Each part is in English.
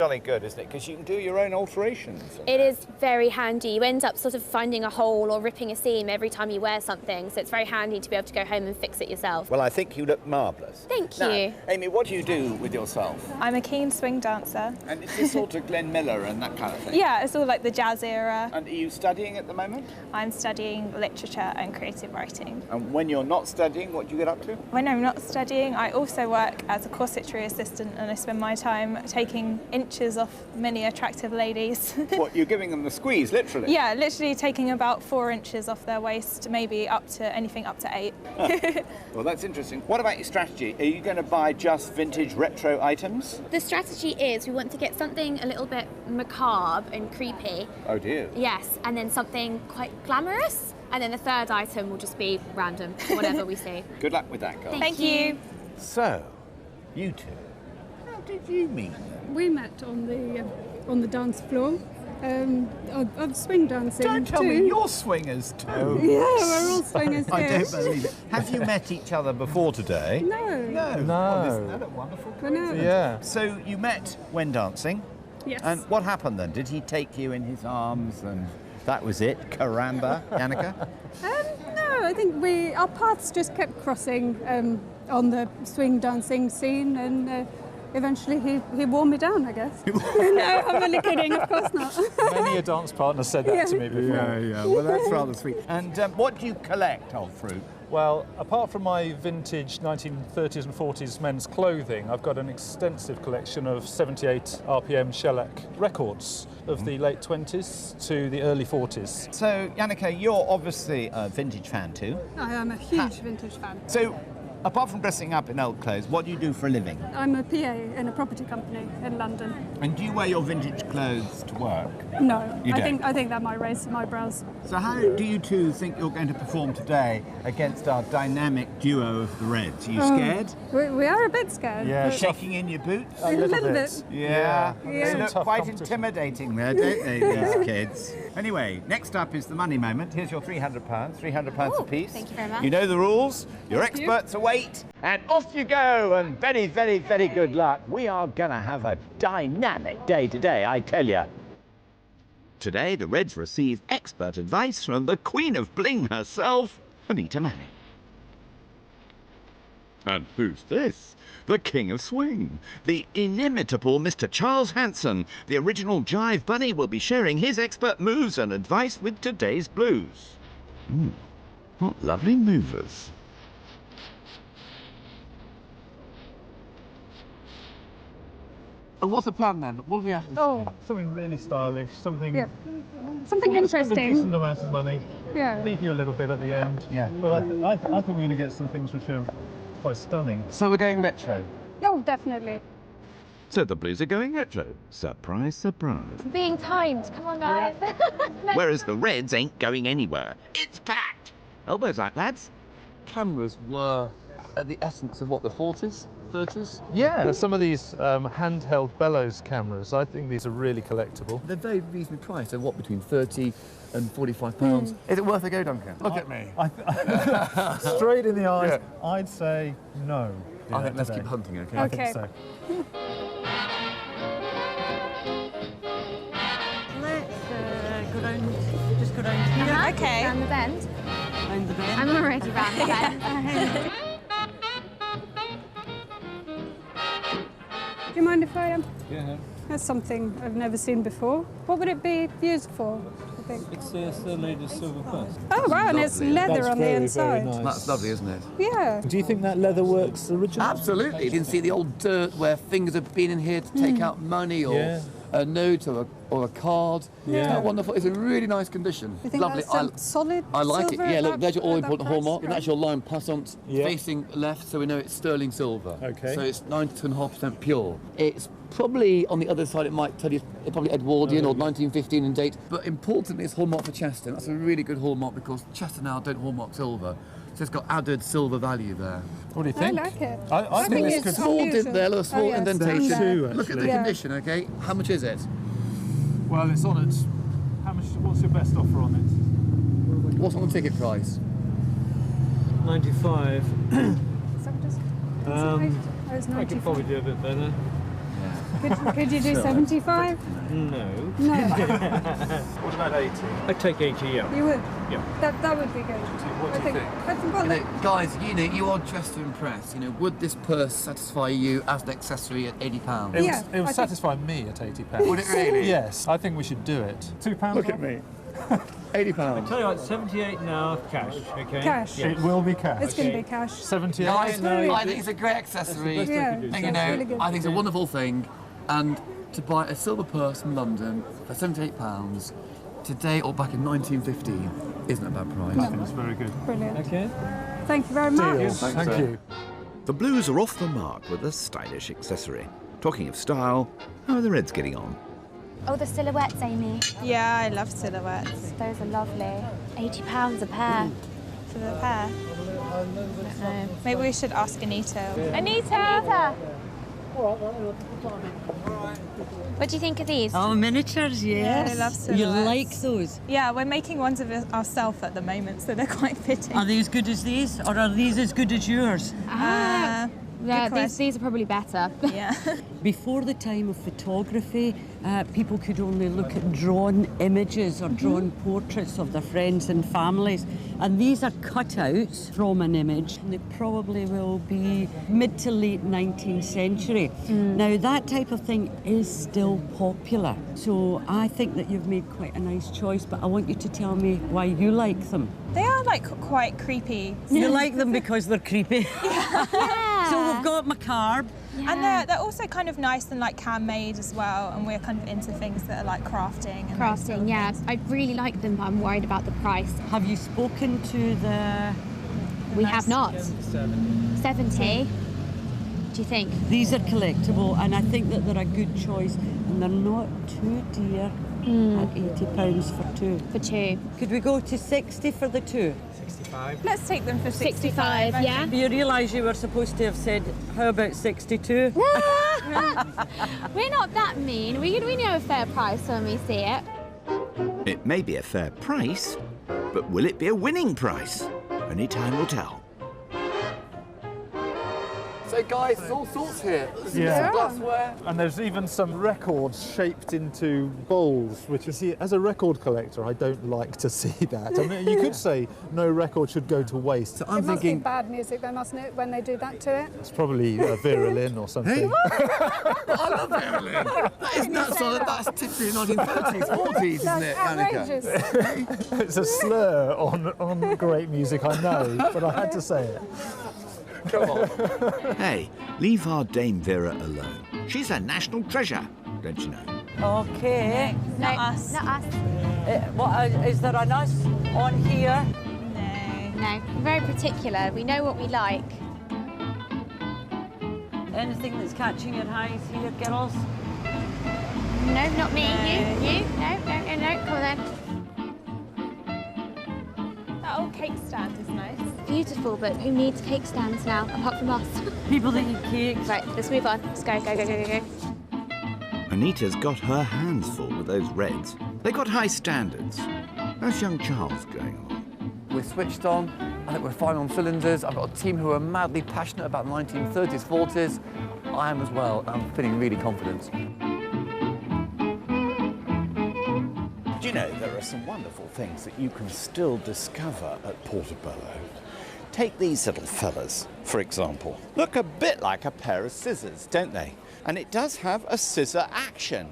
Jolly good, isn't it? Because you can do your own alterations. It is very handy. You end up sort of finding a hole or ripping a seam every time you wear something, so it's very handy to be able to go home and fix it yourself. Well, I think you look marvellous. Thank Now, you. Amy, what do you do with yourself? I'm a keen swing dancer. And is this sort of Glenn Miller and that kind of thing? Yeah, it's all like the jazz era. And are you studying at the moment? I'm studying literature and creative writing. And when you're not studying, what do you get up to? When I'm not studying, I also work as a corsetry assistant, and I spend my time taking inches off many attractive ladies. What, you're giving them the squeeze, literally? Yeah, literally taking about 4 inches off their waist, maybe up to anything up to 8. Well, that's interesting. What about your strategy? Are you going to buy just vintage retro items? The strategy is we want to get something a little bit macabre and creepy. Oh dear. Yes, and then something quite glamorous. And then the third item will just be random, whatever we see. Good luck with that, girl. Thank you. So, you two, how did you meet? We met on the dance floor of swing dancing. Don't tell me you're swingers too. Yeah, we're all swingers too. I don't believe it. Have you met each other before today? No. No. No. Oh, isn't that a wonderful I know. coincidence? Yeah. So you met when dancing, Yes. and what happened then? Did he take you in his arms and that was it? Caramba, Yannicka? No, I think our paths just kept crossing on the swing dancing scene, and eventually he wore me down, I guess. No, I'm only kidding, of course not. Many a dance partner said that to me before. Yeah. Well, that's rather sweet. And what do you collect, old fruit? Well, apart from my vintage 1930s and 40s men's clothing, I've got an extensive collection of 78 RPM shellac records of the late 20s to the early 40s. So, Yannicka, you're obviously a vintage fan too. I am a huge vintage fan. So, apart from dressing up in old clothes, what do you do for a living? I'm a PA in a property company in London. And do you wear your vintage clothes to work? No, You don't? I think that might raise my brows. So how do you two think you're going to perform today against our dynamic duo of the Reds? Are you scared? We are a bit scared. Yeah, but Shaking in your boots? a little bit. Yeah. Yeah. They Some look tough quite competition. intimidating there, don't they, these kids? Anyway, next up is the money moment. Here's your £300, £300 apiece. thank you very much. You know the rules. Your Thank you. experts await. And off you go, and very, very, very good luck. We are going to have a dynamic day today, I tell you. Today, the Reds receive expert advice from the Queen of Bling herself, Anita Manning. And who's this? The King of Swing. The inimitable Mr. Charles Hanson, the original Jive Bunny, will be sharing his expert moves and advice with today's blues. What lovely movers. What's the plan then? What do we have to Oh, Something really stylish, something yeah. Something a interesting. decent amount of money. Yeah. Leave you a little bit at the end. Yeah. But I think we're going to get some things which are quite stunning. So we're going retro. Oh, definitely. So the blues are going retro. Surprise, surprise. Being timed, come on guys. Whereas the Reds ain't going anywhere. It's packed. Elbows out, lads. Cameras were at the essence of what, the 40s, 30s? Yeah, some of these handheld bellows cameras, I think these are really collectible. They're very reasonably priced. They're what, between 30 and 45 pounds. Is it worth a go, Duncan? Look at me. Straight in the eyes, I'd say no. I think let's keep hunting, okay? I think Okay. so. Let's go down here. Okay. Round the bend. Round the bend. I'm already round the bend. Do you mind if I am? Yeah. That's something I've never seen before. What would it be used for, I think? It's the latest silver first. Oh, wow, and it's leather That's on the very, inside. very nice. That's lovely, isn't it? Yeah. Do you think that leather works originally? Absolutely. You can see the old dirt where fingers have been in here to take out money or Yeah. a note or a card. Yeah. Isn't that wonderful? It's in really nice condition. You think Lovely. that's solid I like silver it. Yeah, at look, that- there's your at that all-important price? hallmark. And that's your line passant Yeah. facing left, so we know it's sterling silver. Okay. So it's 92.5% pure. It's probably, on the other side, it might tell you it's probably Edwardian or 1915 in date. But importantly, it's hallmark for Chester. That's a really good hallmark because Chester now don't hallmark silver. So it's got added silver value there. What do you I think? like it. I think this it's could... Small unusual. dent there, look, small yeah, indentation. stand there. Two, Look at the Yeah. condition, okay? How much is it? Well, it's on its... How much? What's your best offer on it? What's on the ticket price? 95. So just I it's could probably do a bit better. Could you do 75? No. No, What about 80? I take 80, yeah. you would. Yeah. That would be good. What do you think? Well, You know, guys, you are dressed to impress. You know, would this purse satisfy you as an accessory at £80? It Yeah, would, it would I satisfy me at £80. Would it really? Yes, I think we should do it. £2 Look off? at me. £80. Tell you what, 78 now, cash, okay? Cash. Yeah. It will be cash. it's going to be cash. 78. Guys, no, I think it's a great accessory. That's the best I could do. And you That's know, really good. I think it's a wonderful thing. And to buy a silver purse from London for £78 today or back in 1915 isn't a bad price. I think it's very good. Brilliant. Okay. Thank you very much. Deal. Thank you. The blues are off the mark with a stylish accessory. Talking of style, how are the reds getting on? Oh, the silhouettes, Amy. Yeah, I love silhouettes. Those are lovely. £80 a pair. For the pair. No. Maybe we should ask Anita. Anita! What do you think of these? Oh, miniatures, yes. I love You silhouettes. like those? Yeah, we're making ones of ourselves at the moment, so they're quite fitting. Are they as good as these, or are these as good as yours? Yeah, good question. these are probably better. Yeah. Before the time of photography, people could only look at drawn images or drawn portraits of their friends and families. And these are cutouts from an image. And they probably will be mid to late 19th century. Now, that type of thing is still popular. So I think that you've made quite a nice choice, but I want you to tell me why you like them. They are like quite creepy. You like them because they're creepy. So we've got macabre. And they're also kind of nice and like handmade as well. And we're kind of into things that are like crafting. And those sort of Crafting, yeah. things. I really like them, but I'm worried about the price. Have you spoken to the... We have not. 70? Do you think? These are collectible, and I think that they're a good choice, and they're not too dear at £80 for two. For two. Could we go to 60 for the two? Let's take them for 65, I yeah? think. You realise you were supposed to have said, how about 62? We're not that mean. We know a fair price when we see it. It may be a fair price, but will it be a winning price? Only time will tell. So guys, there's all sorts here. There's Yeah. some glassware. And there's even some records shaped into bowls, which you see, as a record collector, I don't like to see that. I mean, you could say no record should go to waste. So It I'm must be thinking, bad music, though, mustn't it, when they do that to it? It's probably Vera Lynn or something. I love Marilyn. That's typically 1930s, 40s, isn't it, Annika? Outrageous. It's a slur on great music, I know, but I had to say it. Come on. Hey, leave our Dame Vera alone. She's a national treasure, don't you know? Okay. Not us. Not us. Is there an us on here? No. No. We're very particular. We know what we like. Anything that's catching your eyes here, girls? No, not me. No. You? No. Come on then. That old cake stand is nice. Beautiful, but who needs cake stands now, apart from us? People that eat cakes. Right, let's move on. Let's go. Anita's got her hands full with those reds. They've got high standards. How's young Charles going on? We're switched on. I think we're fine on cylinders. I've got a team who are madly passionate about 1930s, 40s. I am as well. I'm feeling really confident. Do you know, there are some wonderful things that you can still discover at Portobello. Take these little fellas, for example. Look a bit like a pair of scissors, don't they? And it does have a scissor action.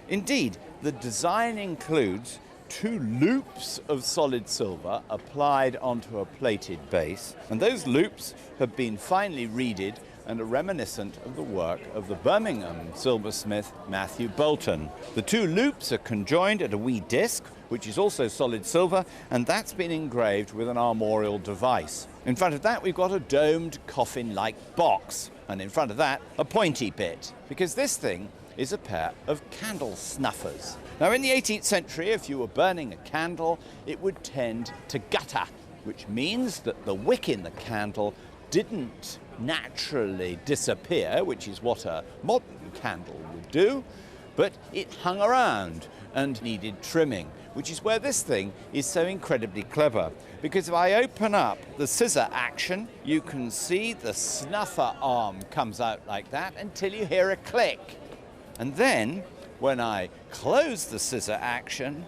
Indeed, the design includes two loops of solid silver applied onto a plated base, and those loops have been finely reeded and are reminiscent of the work of the Birmingham silversmith Matthew Bolton. The two loops are conjoined at a wee disc, which is also solid silver, and that's been engraved with an armorial device. In front of that, we've got a domed coffin-like box, and in front of that, a pointy bit, because this thing is a pair of candle snuffers. Now, in the 18th century, if you were burning a candle, it would tend to gutter, which means that the wick in the candle didn't naturally disappear, which is what a modern candle would do, but it hung around and needed trimming, which is where this thing is so incredibly clever. Because if I open up the scissor action, you can see the snuffer arm comes out like that until you hear a click. And then, when I close the scissor action,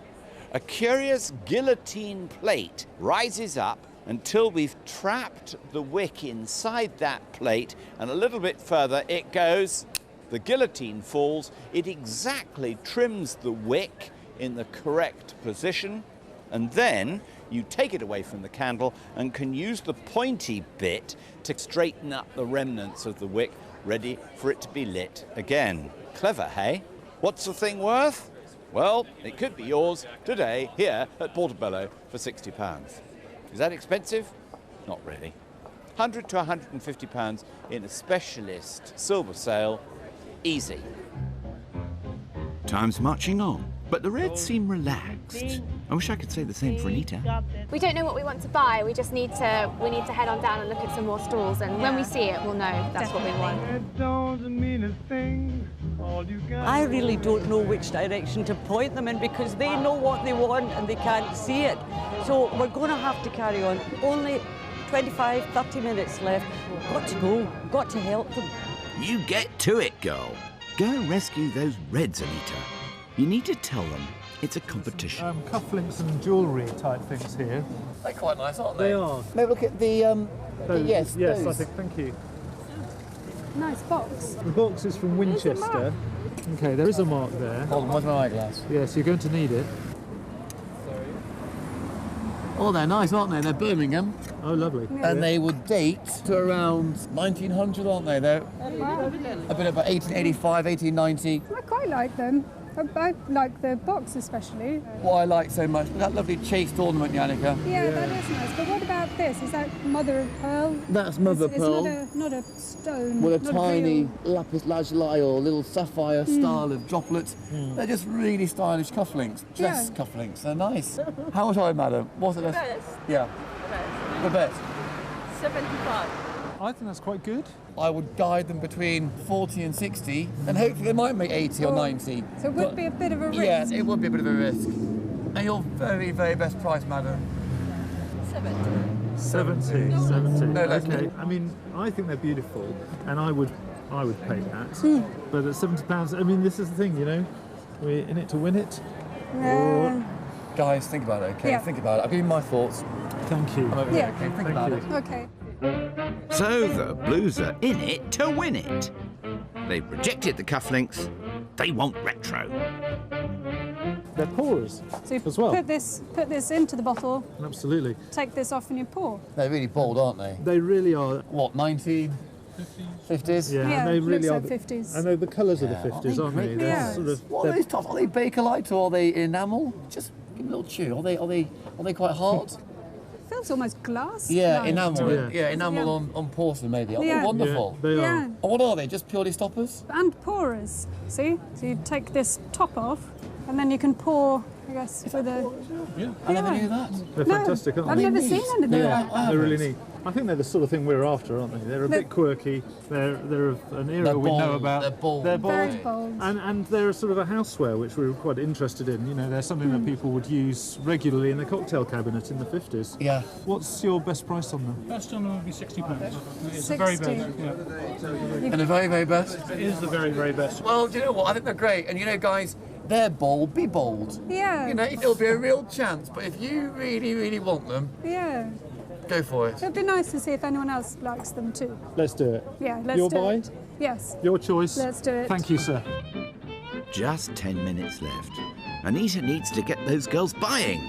a curious guillotine plate rises up until we've trapped the wick inside that plate, and a little bit further it goes. The guillotine falls, it exactly trims the wick in the correct position, and then you take it away from the candle and can use the pointy bit to straighten up the remnants of the wick, ready for it to be lit again. Clever, hey? What's the thing worth? Well, it could be yours today here at Portobello for £60. Is that expensive? Not really. £100 to £150 in a specialist silver sale. Easy. Time's marching on, but the Reds seem relaxed. I wish I could say the same for Anita. We don't know what we want to buy. We just need to head on down and look at some more stalls, and when we see it, we'll know that's what we want. I really don't know which direction to point them in because they know what they want and they can't see it. So we're going to have to carry on. Only 25, 30 minutes left. Got to go. Got to help them. You get to it, girl. Go and rescue those Reds, Anita. You need to tell them it's a competition. Cufflinks and jewellery type things here. They're quite nice, aren't they? They are. Maybe look at the yes, Yes, those. I think, thank you. Nice box. The box is from Winchester. Okay, there is a mark there. Hold on, where's my eyeglass? Yes, you're going to need it. Oh, they're nice, aren't they? They're Birmingham. Oh, lovely. And they would date to around 1900, aren't they? They're a bit about 1885, 1890. I quite like them. I like the box especially. What I like so much, that lovely chased ornament, Yannicka. Yeah, that is nice. But what about this? Is that mother of pearl? That's mother of pearl. It's not a stone. With a not tiny real- lapis lazuli or little sapphire style of droplets. They're just really stylish cufflinks, dress cufflinks. They're nice. How much are they, madam? What's it? Yeah. The best. 75. I think that's quite good. I would guide them between 40 and 60, and hopefully they might make 80 or 90. So it would be a bit of a risk. Yes, it would be a bit of a risk. And your very, very best price, madam? 70. No less. Okay. I mean, I think they're beautiful, and I would pay that. But at £70, I mean, this is the thing, you know, we're in it to win it. Guys, think about it, okay? Yeah. Think about it. I'll give you my thoughts. Thank you. I'm over here, okay? Think about it. Okay. So the Blues are in it to win it. They've rejected the cufflinks. They want retro. They're pourers So you as well. put this into the bottle, Absolutely. take this off and you pour. They're really bold, aren't they? They really are. What, 1950s? Yeah, Yeah, and they really looks are. like 50s. And they're the colours of the Yeah. 50s, aren't they? They're Yeah. sort of. What are they're- these tops? Are they Bakelite or are they enamel? Just give me a little chew. Are they quite hard? Feels almost glass. Yeah, like. enamel. Yeah. Yeah, enamel on porcelain maybe. Oh, Yeah. wonderful. Yeah, they are. Yeah. And what are they? Just purely stoppers? And pourers. See? So you take this top off and then you can pour, I guess, for the... I never knew that. They're No, fantastic, aren't I've they? never seen anything Yeah. like that. They're really neat. I think they're the sort of thing we're after, aren't they? They're a bit quirky. They're of an era They're we know bold. about. They're bold. They're bold. Very bold. And they're sort of a houseware, which we were quite interested in. You know, they're something that people would use regularly in the cocktail cabinet in the 50s. Yeah. What's your best price on them? Best on them would be £60. It's 60. the very best. Yeah. And the very, very best? It is the very, very best. Well, do you know what? I think they're great. And you know, guys, they're bold. Be bold. Yeah. You know, it'll be a real chance. But if you really, really want them, Yeah. go for it. It'd be nice to see if anyone else likes them too. Let's do it. Yeah, let's Your do buy? it. Yes. Your choice. Let's do it. Thank you, sir. Just 10 minutes left. Anita needs to get those girls buying.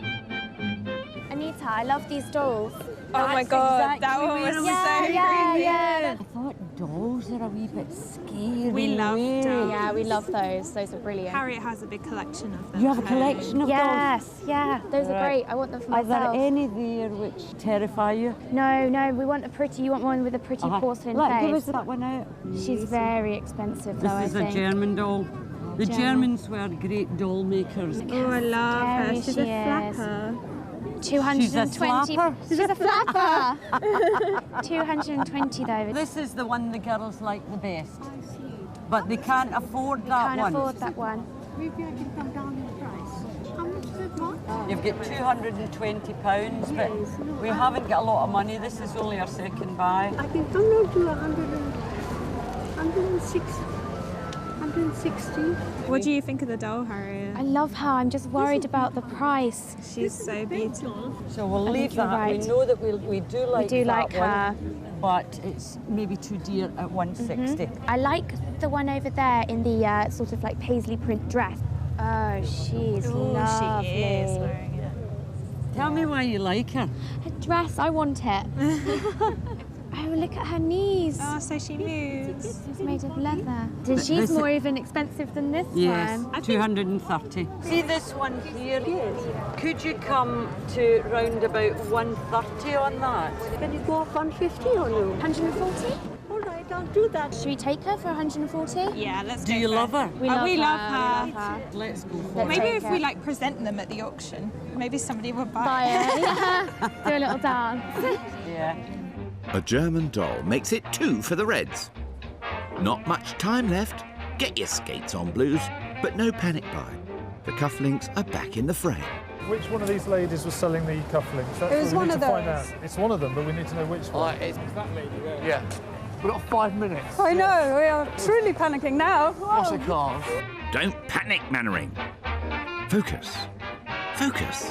Anita, I love these dolls. Oh my God, that one was so creepy. yeah. I thought dolls are a wee bit scary. We love weird. dolls. Yeah, we love those. Those are brilliant. Harriet has a big collection of them. You have a collection of dolls? Yes, yeah, those are Right. great. I want them for Are there myself. any there which terrify you? No, we want a pretty. You want one with a pretty porcelain Look, give us face. that one out. She's very expensive, though. I This is a think. German doll. The Germans were great doll makers. Oh, I love her. Scary She's a she is. flapper. 220. flapper? She's a flapper. 220 though. This is the one the girls like the best. But they can't afford that Can't one. afford that one. Maybe I can come down in price. How much is it, Mark? You've got £220, but we haven't got a lot of money. This is only our second buy. I can come down to 106. 160. What do you think of the doll, Harriet? I love her. I'm just worried about the price. She's so beautiful. So we'll I leave think you're that. right. We know that we do like do that like her. one, but it's maybe too dear at 160. I like the one over there in the sort of like paisley print dress. Oh, she's lovely. She is wearing it. Tell me why you like her. Her dress, I want it. Oh, look at her knees. Oh, so she moves. It's made of leather. And she's more even expensive than this Yes, one. 230. See this one here? Could you come to round about 130 on that? Can you go off 150 or no? 140? All right, I'll do that. Should we take her for 140? Yeah, let's Do go you for love it. her? We love We love her. her. We love her. Let's go for Let's it. Maybe take if her. we like present them at the auction, maybe somebody would buy Buy it. it. Yeah. Do a little dance. Yeah. A German doll makes it 2 for the Reds. Not much time left. Get your skates on, Blues, but no panic buy. The cufflinks are back in the frame. Which one of these ladies was selling the cufflinks? That's It was what we one need of to find those. out. It's one of them, but we need to know which one. Yeah. We've got 5 minutes. I know, we are truly panicking now. What's the cars? Don't panic, Mannering. Focus. Focus.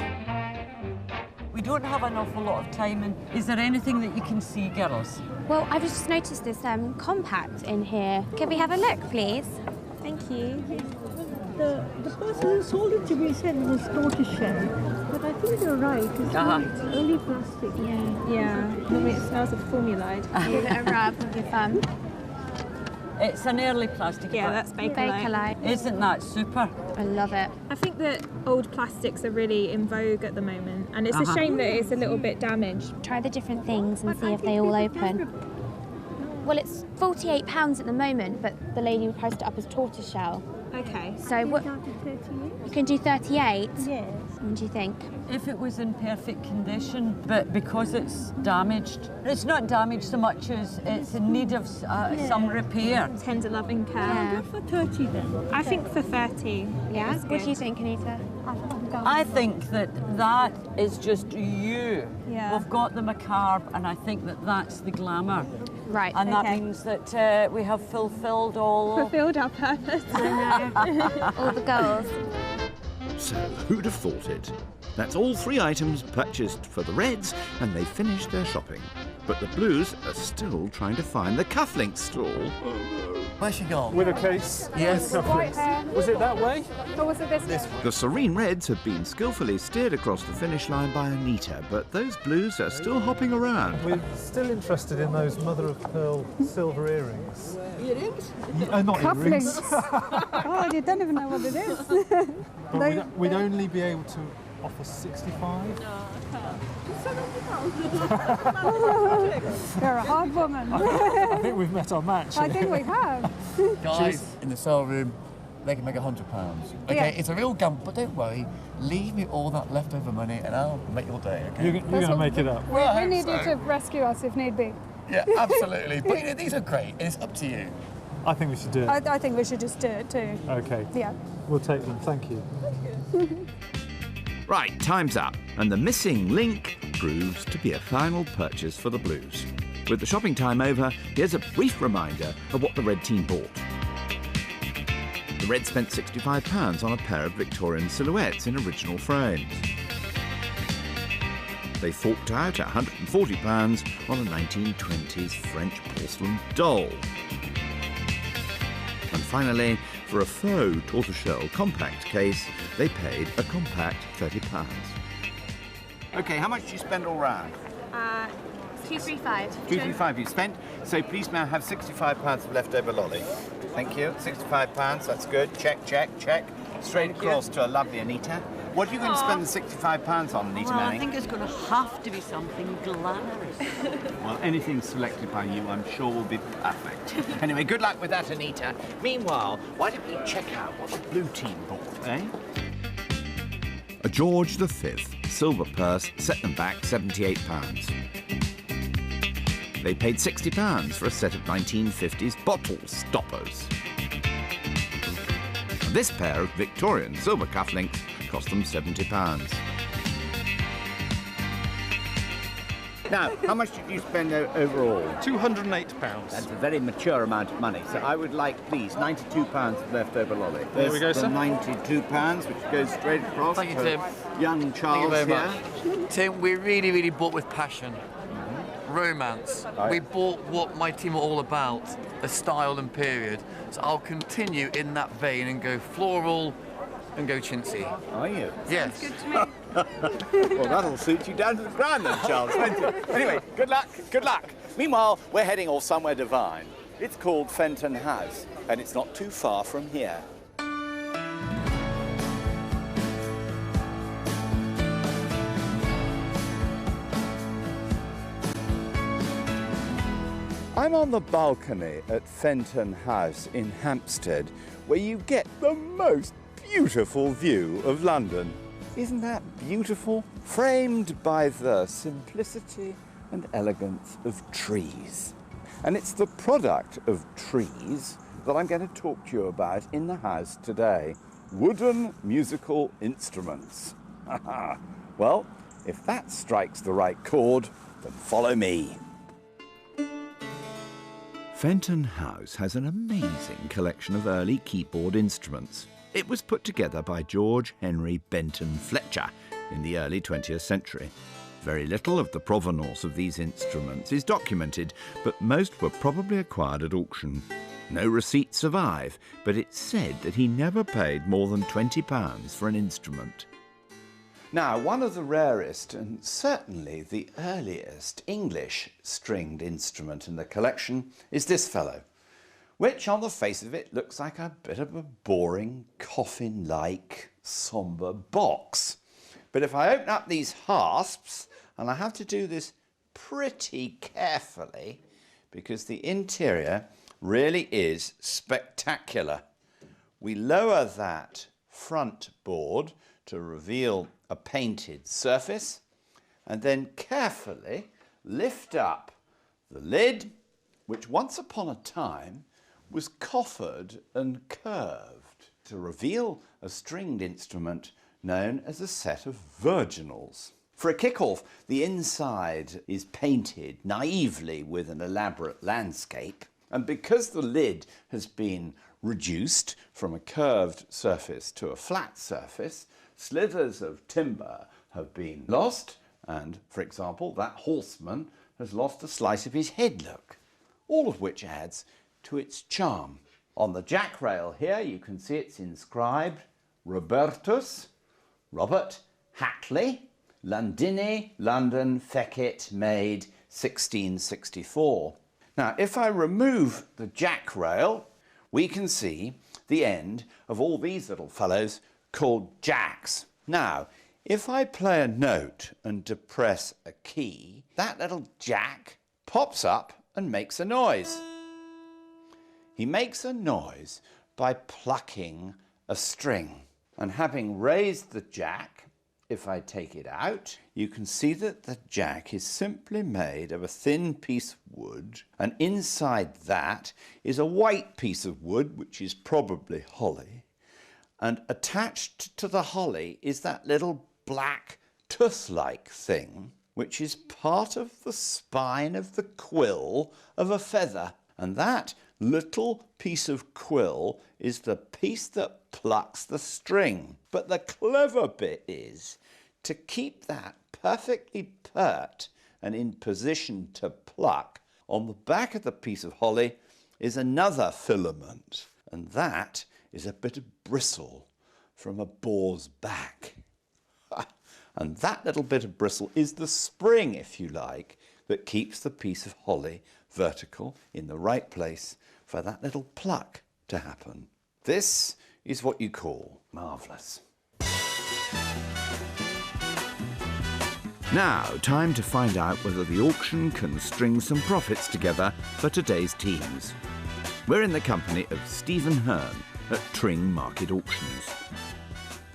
We don't have an awful lot of time, and is there anything that you can see, girls? Well, I've just noticed this compact in here. Can we have a look, please? Thank you. The person who sold it to me said it was tortoiseshell, but I think you're right. It's only plastic. Yeah. Normally it smells of formulide. Give it a rub with your thumb. It's an early plastic. Yeah, but that's Bakelite. Bakelite. Isn't that super? I love it. I think that old plastics are really in vogue at the moment, and it's a shame that it's a little bit damaged. Try the different things and see if they all open. Well, it's £48 at the moment, but the lady priced it up as tortoiseshell. Okay. So what? Down to 38? You can do 38. Yes. What do you think? If it was in perfect condition, but because it's damaged, it's not damaged so much as it's in need of some repair. Tender loving care. Yeah. For 30 then. I think for 30. Yeah. it's What do you good. think, Anita? I think that is just you. Yeah. We've got the macabre, and I think that that's the glamour. Right. And that Okay. means that we have fulfilled all. Fulfilled our purpose. all the goals. So, who'd have thought it? That's all 3 items purchased for the Reds, and they finished their shopping. But the Blues are still trying to find the cufflink stall. Where's she gone? With a case. Yes. With White cufflinks. hair. Was it that way? Or was it this way? The Serene Reds have been skillfully steered across the finish line by Anita, but those Blues are still hopping around. We're still interested in those mother-of-pearl silver earrings. Earrings? Not earrings. Cufflinks. Oh, you don't even know what it is. But we'd only be able to offer 65. You're a hard woman. I think we've met our match. I think we have. Guys, in the sale room, they can make £100. Okay, Yeah. it's a real gamble, but don't worry. Leave me all that leftover money and I'll make your day, okay? You're going to make it up. We need you to rescue us if need be. Yeah, absolutely. But you know, these are great, and it's up to you. I think we should do it. I think we should just do it too. Okay. Yeah. We'll take them. Thank you. Right, time's up, and the missing link proves to be a final purchase for the Blues. With the shopping time over, here's a brief reminder of what the Red team bought. The Reds spent £65 on a pair of Victorian silhouettes in original frames. They forked out £140 on a 1920s French porcelain doll. And finally, for a faux tortoiseshell compact case, they paid a compact £30. OK, how much did you spend all round? 235. 235 you spent, so please now have £65 of leftover lolly. Thank you. £65, that's good. Check, check, check. Straight across to a lovely Anita. What are you going to spend the £65 on, Anita Well, I Manning? think it's going to have to be something glamorous. Well, anything selected by you, I'm sure will be perfect. Anyway, good luck with that, Anita. Meanwhile, why don't we check out what the blue team bought, eh? A George V silver purse set them back £78. They paid £60 for a set of 1950s bottle stoppers. This pair of Victorian silver cufflinks cost them £70. Now, how much did you spend overall? £208. That's a very mature amount of money. So I would like, please, £92 leftover lolly. There we go, the sir. £92, which goes straight across. Thank you, for Tim. Young Charles Thank you very here. much. Tim, we really bought with passion. Romance. Right. We bought what my team are all about, the style and period. So I'll continue in that vein and go floral and go chintzy. Are you? Yes. Good to me. Well, that'll suit you down to the ground then, Charles, won't it? Anyway, good luck, good luck. Meanwhile, we're heading off somewhere divine. It's called Fenton House, and it's not too far from here. I'm on the balcony at Fenton House in Hampstead, where you get the most beautiful view of London. Isn't that beautiful? Framed by the simplicity and elegance of trees. And it's the product of trees that I'm going to talk to you about in the house today. Wooden musical instruments. Well, if that strikes the right chord, then follow me. Fenton House has an amazing collection of early keyboard instruments. It was put together by George Henry Benton Fletcher in the early 20th century. Very little of the provenance of these instruments is documented, but most were probably acquired at auction. No receipts survive, but it's said that he never paid more than £20 for an instrument. Now, one of the rarest and certainly the earliest English stringed instrument in the collection is this fellow, which on the face of it looks like a bit of a boring, coffin-like, sombre box. But if I open up these hasps, and I have to do this pretty carefully because the interior really is spectacular. We lower that front board to reveal a painted surface, and then carefully lift up the lid, which once upon a time was coffered and curved to reveal a stringed instrument known as a set of virginals. For a kick-off, the inside is painted naively with an elaborate landscape, and because the lid has been reduced from a curved surface to a flat surface, slithers of timber have been lost, and, for example, that horseman has lost a slice of his head look, all of which adds to its charm. On the jack rail here, you can see it's inscribed Robertus, Robert Hatley, Londini, London, Fecit, made 1664. Now, if I remove the jack rail, we can see the end of all these little fellows called jacks. Now, if I play a note and depress a key, that little jack pops up and makes a noise. He makes a noise by plucking a string. And having raised the jack, if I take it out, you can see that the jack is simply made of a thin piece of wood, and inside that is a white piece of wood, which is probably holly. And attached to the holly is that little black tooth-like thing, which is part of the spine of the quill of a feather. And that little piece of quill is the piece that plucks the string. But the clever bit is to keep that perfectly pert and in position to pluck. On the back of the piece of holly is another filament, and that is a bit of bristle from a boar's back. And that little bit of bristle is the spring, if you like, that keeps the piece of holly vertical in the right place for that little pluck to happen. This is what you call marvellous. Now, time to find out whether the auction can string some profits together for today's teams. We're in the company of Stephen Hearn at Tring Market Auctions.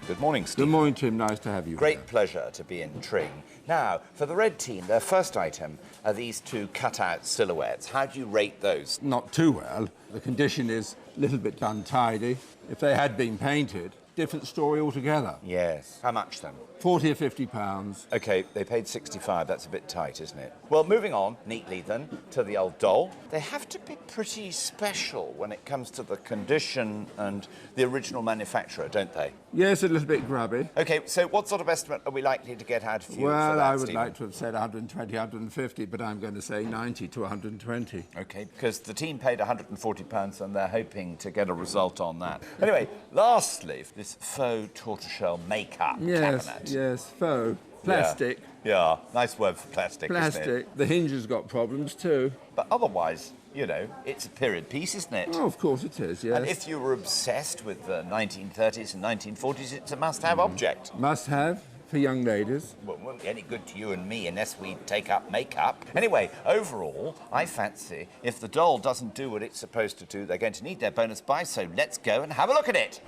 Good morning, Stephen. Good morning, Tim. Nice to have you. Great pleasure to be in Tring. Now, for the red team, their first item are these two cut-out silhouettes. How do you rate those? Not too well. The condition is a little bit untidy. If they had been painted, different story altogether. Yes. How much then? 40 or 50 pounds. OK, they paid 65. That's a bit tight, isn't it? Well, moving on neatly then to the old doll. They have to be pretty special when it comes to the condition and the original manufacturer, don't they? Yes, a little bit grubby. OK, so what sort of estimate are we likely to get out of you for Well, that, I would Stephen? like to have said 120, 150, but I'm going to say 90 to 120. OK, because the team paid £140 and they're hoping to get a result on that. Anyway, lastly, this faux tortoiseshell makeup cabinet. Yes, faux. Plastic. Yeah, nice word for plastic, isn't it? Plastic. The hinge has got problems too. But otherwise, you know, it's a period piece, isn't it? Oh, of course it is, yes. And if you were obsessed with the 1930s and 1940s, it's a must-have object. Must have for young ladies. Well, it won't be any good to you and me unless we take up makeup. Anyway, overall, I fancy if the doll doesn't do what it's supposed to do, they're going to need their bonus buy, so let's go and have a look at it.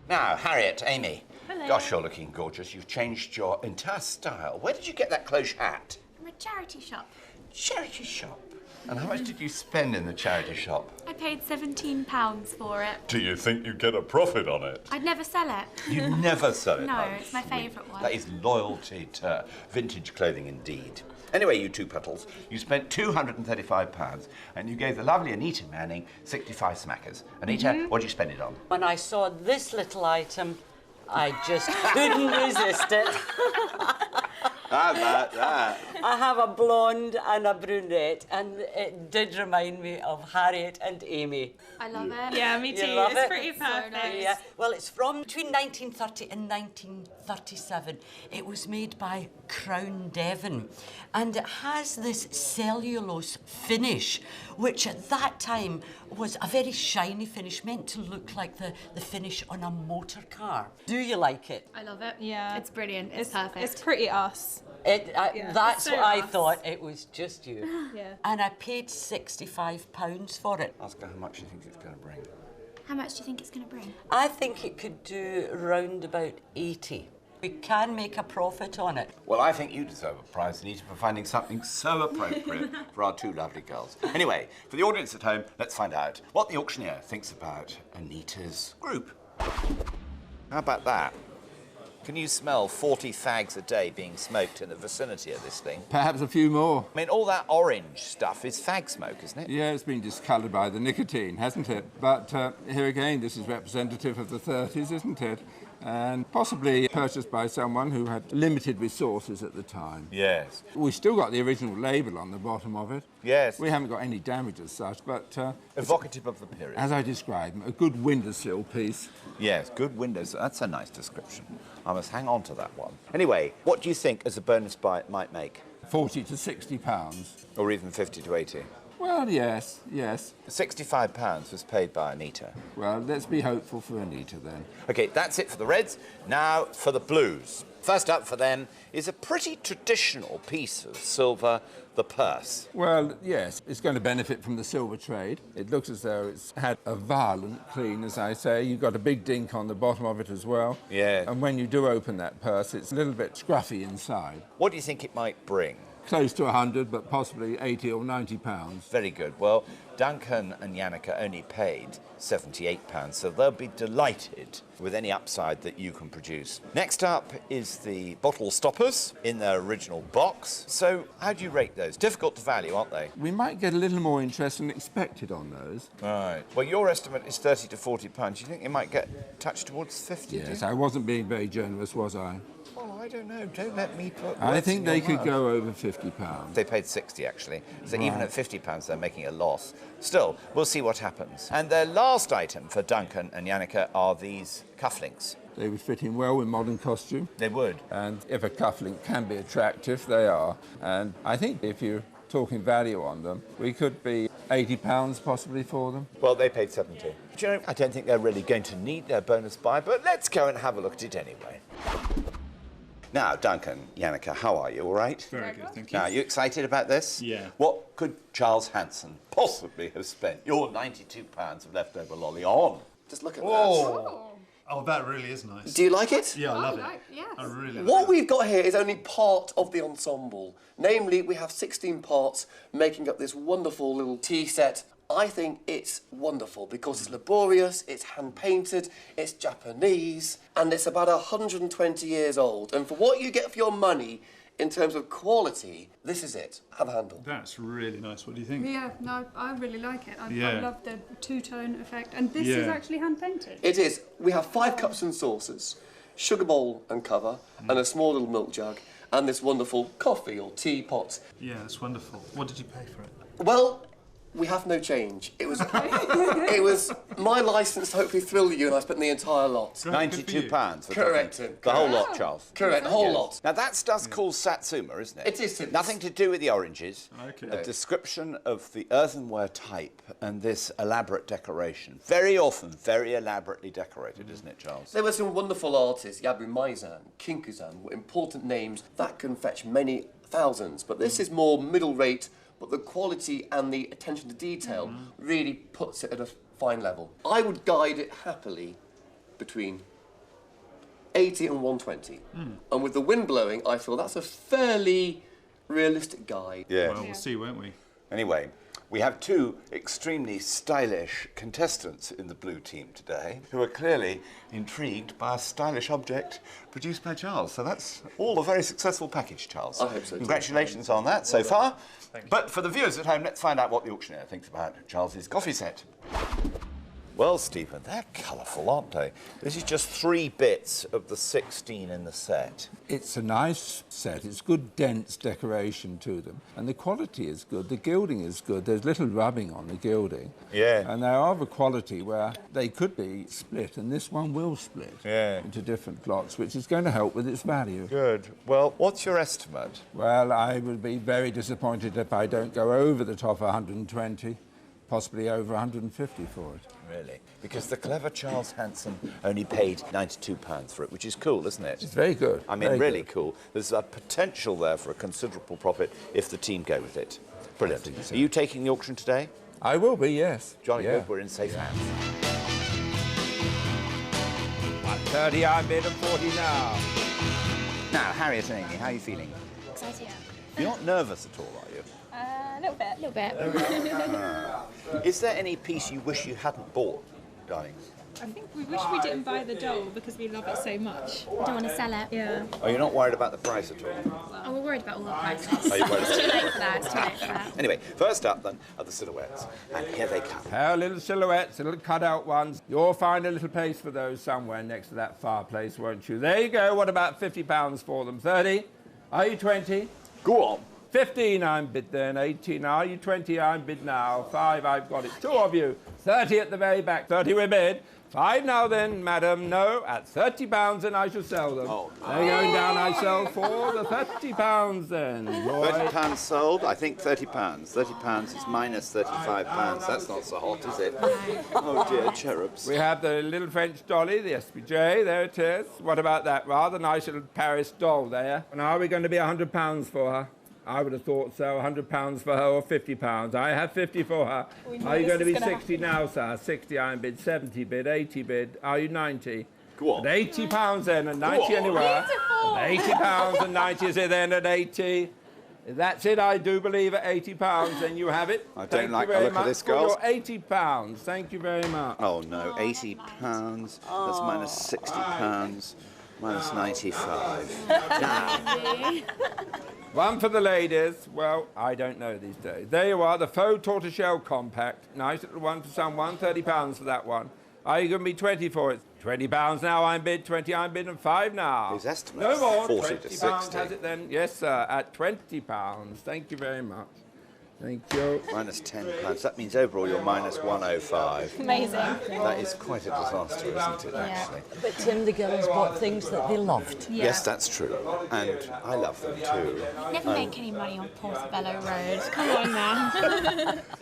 Now, Harriet, Amy. Hello. Gosh, you're looking gorgeous. You've changed your entire style. Where did you get that cloche hat? From a charity shop. Charity shop. And how much did you spend in the charity shop? I paid £17 for it. Do you think you get a profit on it? I'd never sell it. You never sell it? No, Oh, it's my sweet. favourite one. That is loyalty to vintage clothing indeed. Anyway, you two puddles, you spent £235 and you gave the lovely Anita Manning 65 smackers. Anita, what did you spend it on? When I saw this little item, I just couldn't resist it. How about that? I have a blonde and a brunette, and it did remind me of Harriet and Amy. I love it. Yeah, me too. You love It's it? pretty perfect. Yeah. Well, it's from between 1930 and 1937. It was made by Crown Devon, and it has this cellulose finish, which at that time was a very shiny finish, meant to look like the finish on a motor car. Do you like it? I love it. Yeah. It's brilliant. It's perfect. It's pretty us. That's so what I us. thought. It was just you. Yeah. And I paid £65 for it. Ask her how much she thinks it's going to bring. How much do you think it's going to bring? I think it could do round about 80. We can make a profit on it. Well, I think you deserve a prize, Anita, for finding something so appropriate for our two lovely girls. Anyway, for the audience at home, let's find out what the auctioneer thinks about Anita's group. How about that? Can you smell 40 fags a day being smoked in the vicinity of this thing? Perhaps a few more. I mean, all that orange stuff is fag smoke, isn't it? Yeah, it's been discoloured by the nicotine, hasn't it? But here again, this is representative of the 30s, isn't it? And possibly purchased by someone who had limited resources at the time. Yes. We've still got the original label on the bottom of it. Yes. We haven't got any damage as such, but Evocative of the period. as I described, a good windowsill piece. Yes, good windows. That's a nice description. I must hang on to that one. Anyway, what do you think as a bonus buy it might make? 40 to 60 pounds. Or even 50 to 80? Well, yes, yes. £65 was paid by Anita. Well, let's be hopeful for Anita then. OK, that's it for the Reds. Now for the Blues. First up for them is a pretty traditional piece of silver, the purse. Well, yes, it's going to benefit from the silver trade. It looks as though it's had a violent clean, as I say. You've got a big dink on the bottom of it as well. Yeah. And when you do open that purse, it's a little bit scruffy inside. What do you think it might bring? Close to 100, but possibly 80 or 90 pounds. Very good. Well, Duncan and Yannicka only paid £78, so they'll be delighted with any upside that you can produce. Next up is the bottle stoppers in their original box. So how do you rate those? Difficult to value, aren't they? We might get a little more interest than expected on those. Right. Well, your estimate is £30 to £40. Do you think you might get touched towards 50? Yes, I wasn't being very generous, was I? Well, I don't know. Don't let me put I words think in they your could mouth. go over £50. They paid 60 actually, so Right. even at £50 they're making a loss. Still, we'll see what happens. And their last item for Duncan and Yannicka are these cufflinks. They would fit in well with modern costume. They would. And if a cufflink can be attractive, they are. And I think if you're talking value on them, we could be £80 possibly for them. Well, they paid 70. Do you know, I don't think they're really going to need their bonus buy, but let's go and have a look at it anyway. Now, Duncan, Yannicka, how are you? All right? Very good, thank you. Now, you excited about this? Yeah. What could Charles Hanson possibly have spent your £92 of leftover lolly on? Just look at that. Oh, that really is nice. Do you like it? Yeah, I love it. Yes. I really What like it. we've got here is only part of the ensemble. Namely, we have 16 parts making up this wonderful little tea set. I think it's wonderful because it's laborious, it's hand-painted, it's Japanese, and it's about 120 years old. And for what you get for your money, in terms of quality, this is it. Have a handle. That's really nice. What do you think? Yeah, no, I really like it. I Yeah. love the two-tone effect. And this is Yeah. actually hand-painted. It is. We have 5 cups and saucers, sugar bowl and cover, and a small little milk jug, and this wonderful coffee or tea pot. Yeah, that's wonderful. What did you pay for it? Well, we have no change. It was it was my licence to hopefully thrill you, and I spent the entire lot. £92 for Correct. the whole lot, Charles. Correct, the whole lot. Now that's does called Satsuma, isn't it? It is. Nothing to do with the oranges. Okay. A description of the earthenware type and this elaborate decoration. Very often, very elaborately decorated, isn't it, Charles? There were some wonderful artists, Yabu Maizan, Kinkuzan, were important names that can fetch many thousands, but this is more middle rate, but the quality and the attention to detail really puts it at a fine level. I would guide it happily between 80 and 120. And with the wind blowing, I feel that's a fairly realistic guide. Yeah. Well, we'll see, won't we? Anyway, we have 2 extremely stylish contestants in the blue team today who are clearly intrigued by a stylish object produced by Charles. So that's all a very successful package, Charles. I hope so too. Congratulations on that so far. But for the viewers at home, let's find out what the auctioneer thinks about Charles's coffee set. Well, Stephen, they're colourful, aren't they? This is just 3 bits of the 16 in the set. It's a nice set. It's good, dense decoration to them. And the quality is good. The gilding is good. There's little rubbing on the gilding. Yeah. And they are of a quality where they could be split, and this one will split into different lots, which is going to help with its value. Good. Well, what's your estimate? Well, I would be very disappointed if I don't go over the top 120, possibly over 150 for it. Really? Because the clever Charles Hanson only paid £92 for it, which is cool, isn't it? It's very good. I mean, very really good. cool. There's a potential there for a considerable profit if the team go with it. Brilliant. think so. Are you taking the auction today? I will be, yes. Jolly Yeah. good. We're in safe hands. 30 I bid and 40 now. Now, Harriet and Amy, how are you feeling? Excited. You're not nervous at all, are you? A little bit. A little bit. Is there any piece you wish you hadn't bought, darling? I think we wish we didn't buy the doll because we love it so much. Don't want to sell it. Yeah. Are you not worried about the price at all? Oh, we're worried about all the prices. Are you worried? It's too late for that. It's too late for that. Anyway, first up then are the silhouettes, and here they come. Pair of little silhouettes, little cut-out ones. You'll find a little place for those somewhere next to that fireplace, won't you? There you go. What about £50 for them? 30? Are you 20? Go on. 15 I'm bid then. 18. Are you 20? I'm bid now. 5 I've got it. 2 of you. 30 at the very back. 30 we bid. 5 now then, madam. No, at £30 then I shall sell them. Oh, They're going down. I sell for the £30 then. Right. £30 sold, I think £30. £30 is minus £35. That's not so hot, is it? Oh dear, cherubs. We have the little French dolly, the SPJ, there it is. What about that? Rather nice little Paris doll there. And are we going to be £100 for her? I would have thought so, £100 for her or £50. I have 50 for her. Are you going to be 60 now, sir? 60 I'm bid, 70 bid, 80 bid. Are you 90? Go on. At £80 then, and 90 anywhere. £80 and 90 is it then at 80. That's it, I do believe, at £80, then you have it. I don't Thank like you the very look of much this, for girls. your £80. Thank you very much. Oh no, £80. That's minus £60. Minus 95. Now, One for the ladies. Well, I don't know these days. There you are, the faux tortoiseshell compact. Nice little one for someone. £30 for that one. Are you going to be 20 for it? £20 now I'm bid, 20 I'm bid, and 5 now. his estimate No more. 40 to £20 60. has it then? Yes, sir, at £20. Thank you very much. Thank you. Minus £10. That means overall you're minus 105. Amazing. That is quite a disaster, isn't it, actually? But Tim, the girls bought things that they loved. Yes, that's true. And I love them too. Never make any money on Portobello Road. Come on now.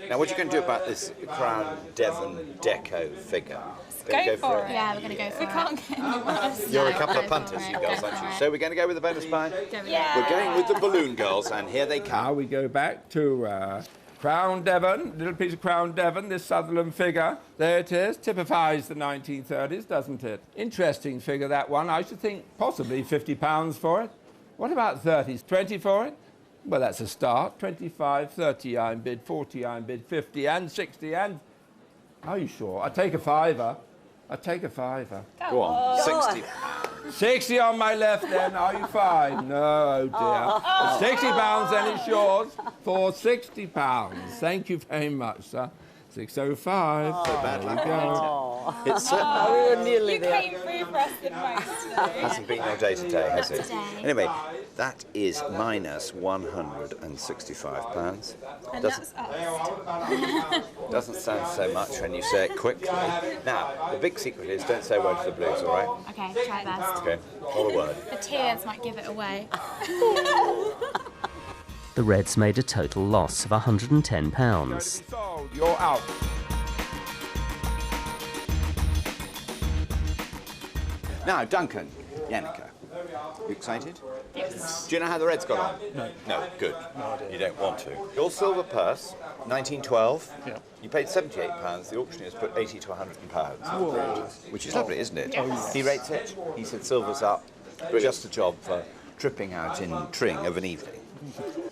Now, what are you going to do about this Crown Devon Deco figure? Go for it. Yeah, we're going to go for it. We can't get any worse. You're a No, couple of go for punters, it, you go girls, for aren't you? it. So we're going to go with the bonus pie? Yeah. We're going with the balloon girls, and here they Now come. we go back to Crown Devon, little piece of Crown Devon, this Sutherland figure. There it is, typifies the 1930s, doesn't it? Interesting figure, that one. I should think possibly £50 for it. What about 30s? 20 for it? Well, that's a start. 25, 30 iron bid, 40 iron bid, 50 and 60 and... Are you sure? I'll take a fiver. I'll take a fiver. Go on, 60. 60 on my left then, are you fine? No, oh dear. £60 then it's yours for £60. Thank you very much, sir. 605. So bad There you go. It's we were nearly there. You came through for us the most. hasn't been your day today, has it? Anyway, that is minus £165. And that's us. Doesn't sound so much when you say it quickly. Now, the big secret is don't say a word to the Blues, all right? Okay, try it best. Okay, not a word. The tears might give it away. The Reds made a total loss of £110. You're out. Now, Duncan, Yannicka, you excited? Yes. Do you know how the Reds got on? No. No, good. You don't want to. Your silver purse, 1912. Yeah. You paid £78. The auctioneers put £80 to £100. Which is lovely, isn't it? Yes. He rates it. He said silver's up. Just a job for tripping out in Tring of an evening.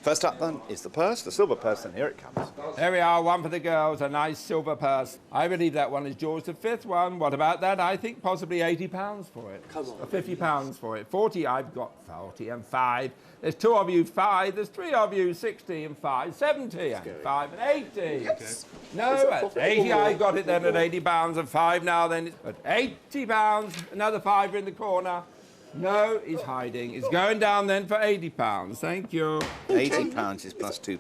First up, then, is the purse, the silver purse, and here it comes. There we are, one for the girls, a nice silver purse. I believe that one is George V's one. What about that? I think possibly £80 for it. Come on. Or £50 for it. 40, I've got 40 and 5. There's 2 of you, 5. There's 3 of you, 60 and 5. 70 and 5 and 80. Yes. No, at 80, I got it then at £80 and 5 now then. At £80, another 5 in the corner. No, he's hiding. He's going down then for £80. Thank you. £80 is plus £2.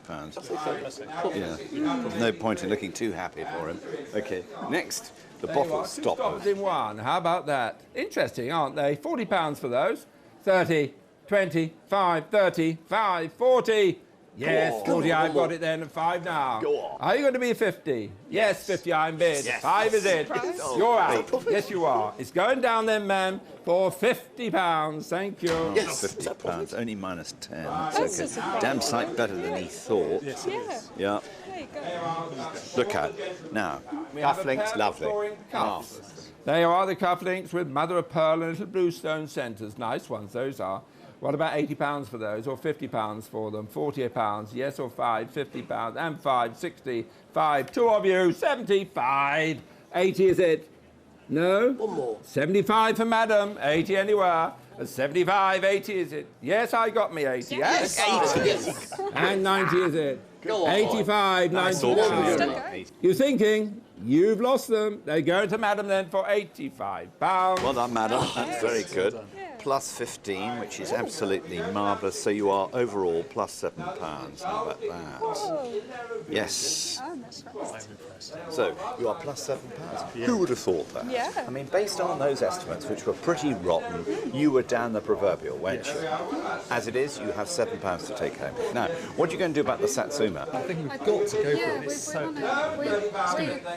Yeah. No point in looking too happy for him. Okay. Next, the bottle stoppers. Stoppers in one. How about that? Interesting, aren't they? £40 for those. 30, 25, 30, 5, 40. Yes, 40, I've got it then, and 5 now. Go on. Are you going to be 50? Yes, 50, I'm bid. Yes. 5 is it. You're out. Yes, you are. It's going down then, ma'am, for £50. Thank you. Yes, £50. Only minus 10. That's okay. Damn sight better than he thought. Yeah. Yeah. There you go. Look at now. Cufflinks, lovely. Cuffs. They are the cufflinks with mother of pearl and little bluestone centres. Nice ones, those are. What about £80 for those, or £50 for them? £40, yes, or 5, £50, and 5, 60, 5, 2 of you, 75, 80 is it? No? One more. 75 for madam, 80 anywhere. 75, 80 is it? Yes, I got me 80. Yes, 80. Yes. And 90 is it? Go on. 85, 99. You're thinking? You've lost them. They go to madam then for £85. Well done, madam. That's very good. Plus 15, which is absolutely marvellous. So you are overall plus £7. How about that? Yes. So you are plus £7. Who would have thought that? Yeah. I mean, based on those estimates, which were pretty rotten, you were down the proverbial, weren't you? As it is, you have £7 to take home. Now, what are you going to do about the Satsuma? I think we've got to go for it. It's so... We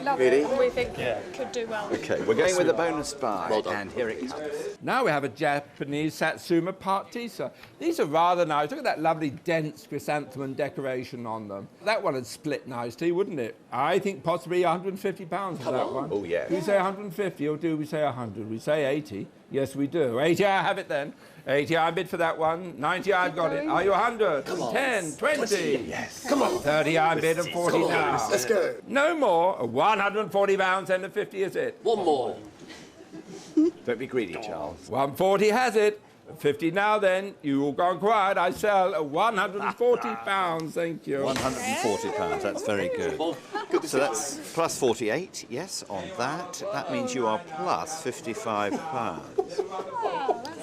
love Really? it. We think it could do well. Okay, we're going with a bonus buy, and here it comes. Now we have a Japanese Satsuma Partisa. These are rather nice. Look at that lovely dense chrysanthemum decoration on them. That one would split nicely, wouldn't it? I think possibly £150 for that one. Oh, yeah. Do we say 150 or do we say 100? We say 80. Yes, we do. 80, I have it then. 80, I bid for that one. 90, I've got it. Are you 100? Come on. 10, 20. Yes. Come on. 30, I bid, and 40 now. Let's go. No more. £140 and a 50 is it. One more. Don't be greedy, Charles. 140 has it. 50 now then. You all gone quiet. I sell £140. Thank you. £140. That's very good. So that's plus 48, yes, on that. That means you are plus £55.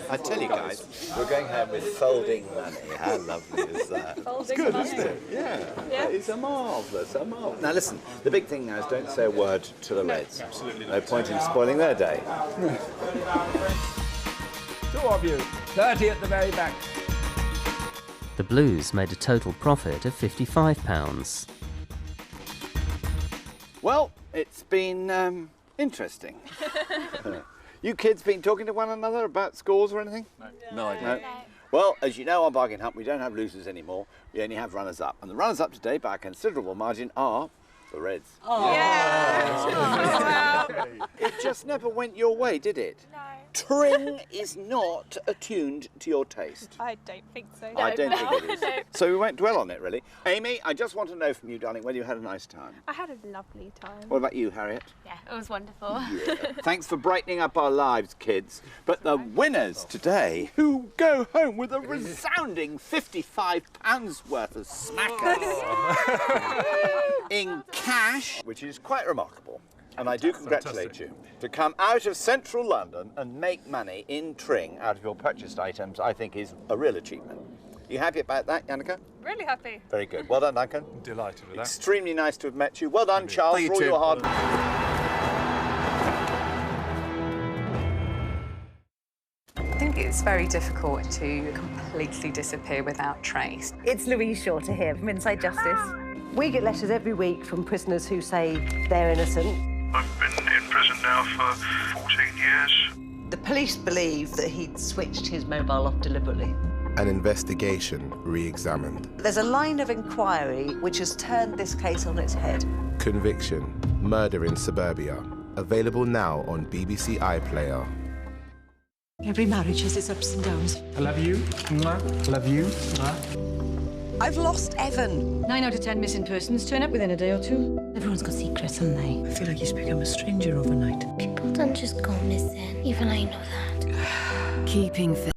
I tell you guys, we're going home with folding money. How lovely is that? It's good, isn't it? Yeah. It's a marvellous, Now listen, the big thing now is don't say a word to the Reds. Absolutely. No point in spoiling their day. 2 of you. 30 at the very back. The Blues made a total profit of £55. Well, it's been interesting. You kids been talking to one another about scores or anything? No idea. No. Well, as you know, on Bargain Hunt, we don't have losers anymore. We only have runners-up. And the runners-up today, by a considerable margin, are the Reds. Oh. Yeah. It just never went your way, did it? No. Tring is not attuned to your taste. I don't think so. I don't think it is. No. So we won't dwell on it, really. Amy, I just want to know from you, darling, whether you had a nice time. I had a lovely time. What about you, Harriet? Yeah, it was wonderful. Yeah. Thanks for brightening up our lives, kids. But the winners today, who go home with a resounding £55 worth of smackers in cash, which is quite remarkable. And I do congratulate you. To come out of central London and make money in Tring out of your purchased items, I think is a real achievement. You happy about that, Yannicka? Really happy. Very good. Well done, Duncan. Delighted with that. Extremely nice to have met you. Well done, Charles, Thank you for all too. your hard work. I think it's very difficult to completely disappear without trace. It's Louise Shorter here from Inside Justice. We get letters every week from prisoners who say they're innocent. I've been in prison now for 14 years. The police believe that he'd switched his mobile off deliberately. An investigation re-examined. There's a line of inquiry which has turned this case on its head. Conviction, Murder in Suburbia. Available now on BBC iPlayer. Every marriage has its ups and downs. I love you. Mwah. Love you. Mwah. I've lost Evan. 9 out of 10 missing persons turn up within a day or two. Everyone's got secrets, haven't they? I feel like he's become a stranger overnight. People don't just go missing. Even I know that. Keeping fit.